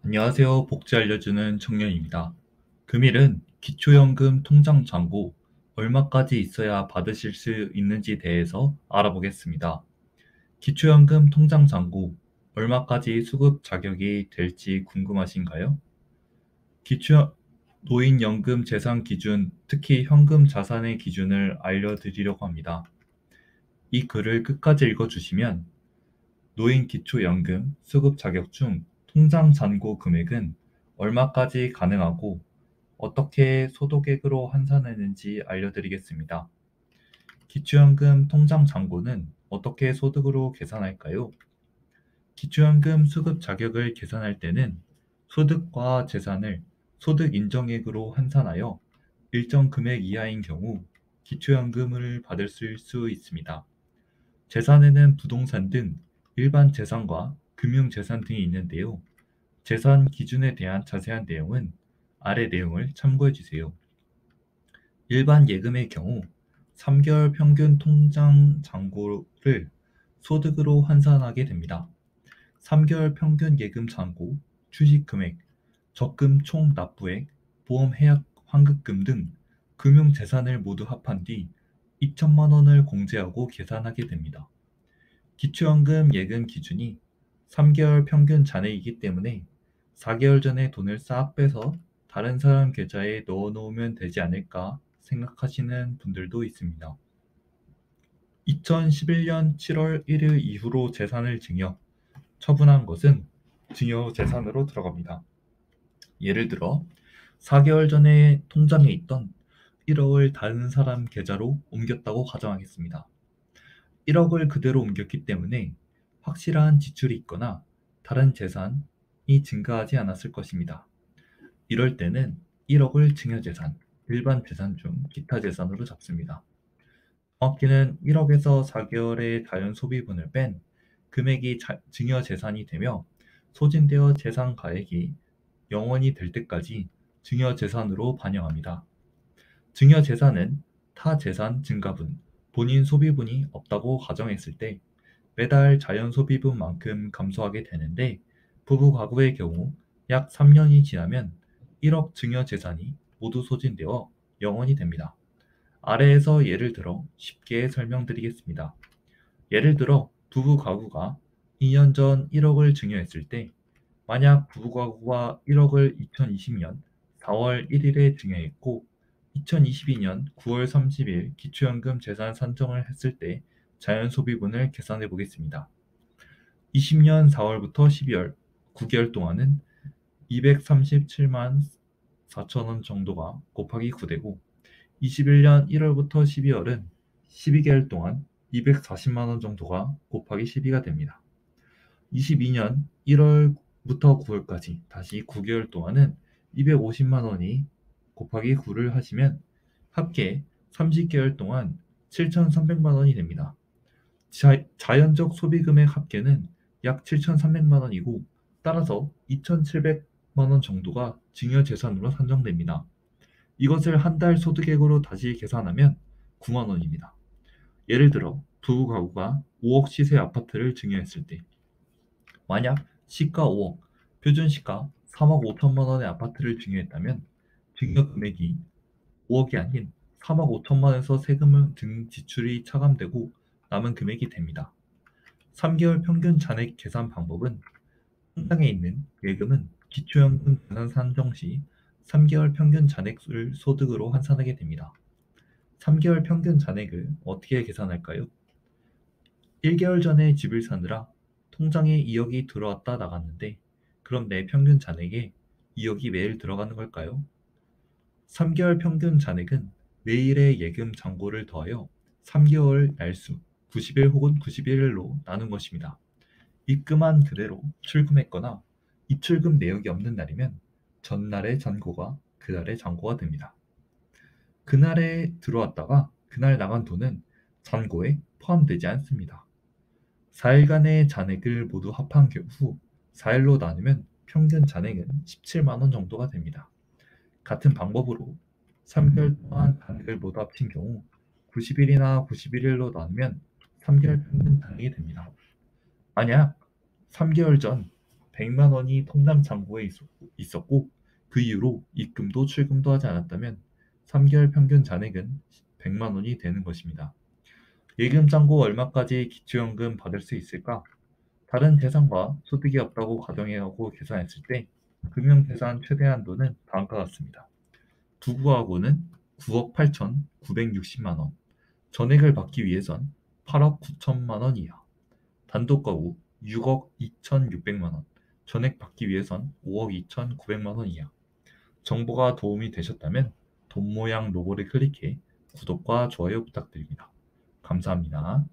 안녕하세요. 복지 알려주는 청년입니다. 금일은 기초연금 통장 잔고 얼마까지 있어야 받으실 수 있는지 대해서 알아보겠습니다. 기초연금 통장 잔고 얼마까지 수급 자격이 될지 궁금하신가요? 기초 노인연금 재산 기준, 특히 현금 자산의 기준을 알려드리려고 합니다. 이 글을 끝까지 읽어주시면 노인 기초연금 수급 자격 중 통장 잔고 금액은 얼마까지 가능하고 어떻게 소득액으로 환산하는지 알려드리겠습니다. 기초연금 통장 잔고는 어떻게 소득으로 계산할까요? 기초연금 수급 자격을 계산할 때는 소득과 재산을 소득 인정액으로 환산하여 일정 금액 이하인 경우 기초연금을 받을 수 있습니다. 재산에는 부동산 등 일반 재산과 금융재산 등이 있는데요. 재산 기준에 대한 자세한 내용은 아래 내용을 참고해 주세요. 일반 예금의 경우 3개월 평균 통장 잔고를 소득으로 환산하게 됩니다. 3개월 평균 예금 잔고, 주식 금액, 적금 총 납부액, 보험 해약 환급금 등 금융 재산을 모두 합한 뒤 2천만 원을 공제하고 계산하게 됩니다. 기초연금 예금 기준이 3개월 평균 잔액이기 때문에 4개월 전에 돈을 싹 빼서 다른 사람 계좌에 넣어 놓으면 되지 않을까 생각하시는 분들도 있습니다. 2011년 7월 1일 이후로 재산을 증여, 처분한 것은 증여 재산으로 들어갑니다. 예를 들어 4개월 전에 통장에 있던 1억을 다른 사람 계좌로 옮겼다고 가정하겠습니다. 1억을 그대로 옮겼기 때문에 확실한 지출이 있거나 다른 재산이 증가하지 않았을 것입니다. 이럴 때는 1억을 증여재산, 일반 재산 중 기타 재산으로 잡습니다. 정확히는 1억에서 4개월의 자연 소비분을 뺀 금액이 증여재산이 되며 소진되어 재산 가액이 0원이 될 때까지 증여재산으로 반영합니다. 증여재산은 타 재산 증가분, 본인 소비분이 없다고 가정했을 때 매달 자연 소비분만큼 감소하게 되는데 부부 가구의 경우 약 3년이 지나면 1억 증여재산이 모두 소진되어 0원이 됩니다. 아래에서 예를 들어 쉽게 설명드리겠습니다. 예를 들어 부부 가구가 2년 전 1억을 증여했을 때 만약 부부 가구가 1억을 2020년 4월 1일에 증여했고 2022년 9월 30일 기초연금 재산 산정을 했을 때 자연소비분을 계산해 보겠습니다. 20년 4월부터 12월 9개월 동안은 237만 4천 원 정도가 곱하기 9되고 21년 1월부터 12월은 12개월 동안 240만 원 정도가 곱하기 12가 됩니다. 22년 1월부터 9월까지 다시 9개월 동안은 250만 원이 곱하기 9를 하시면 합계 30개월 동안 7,300만 원이 됩니다. 자연적 소비금액 합계는 약 7,300만 원이고 따라서 2,700만 원 정도가 증여재산으로 산정됩니다. 이것을 한 달 소득액으로 다시 계산하면 9만 원입니다. 예를 들어 부부 가구가 5억 시세 아파트를 증여했을 때 만약 시가 5억, 표준 시가 3억 5천만 원의 아파트를 증여했다면 증여 금액이 5억이 아닌 3억 5천만 원에서 세금 등 지출이 차감되고 남은 금액이 됩니다. 3개월 평균 잔액 계산 방법은 통장에 있는 예금은 기초연금 재산 산정 시 3개월 평균 잔액을 소득으로 환산하게 됩니다. 3개월 평균 잔액을 어떻게 계산할까요? 1개월 전에 집을 사느라 통장에 2억이 들어왔다 나갔는데 그럼 내 평균 잔액에 2억이 매일 들어가는 걸까요? 3개월 평균 잔액은 매일의 예금 잔고를 더하여 3개월 날수 90일 혹은 91일로 나눈 것입니다. 입금한 그대로 출금했거나 입출금 내역이 없는 날이면 전날의 잔고가 그날의 잔고가 됩니다. 그날에 들어왔다가 그날 나간 돈은 잔고에 포함되지 않습니다. 4일간의 잔액을 모두 합한 후 4일로 나누면 평균 잔액은 17만 원 정도가 됩니다. 같은 방법으로 3개월 동안 잔액을 모두 합친 경우 90일이나 91일로 나누면 3개월 평균 잔액이 됩니다. 만약 3개월 전 100만 원이 통장 잔고에 있었고 그 이후로 입금도 출금도 하지 않았다면 3개월 평균 잔액은 100만 원이 되는 것입니다. 예금 잔고 얼마까지 기초연금 받을 수 있을까? 다른 재산과 소득이 없다고 가정하고 계산했을 때 금융재산 최대 한도는 다음과 같습니다. 부부하고는 9억 8,960만 원, 전액을 받기 위해선 8억 9천만 원 이하, 단독가구 6억 2,600만 원, 전액 받기 위해선 5억 2,900만 원 이하. 정보가 도움이 되셨다면 돈 모양 로고를 클릭해 구독과 좋아요 부탁드립니다. 감사합니다.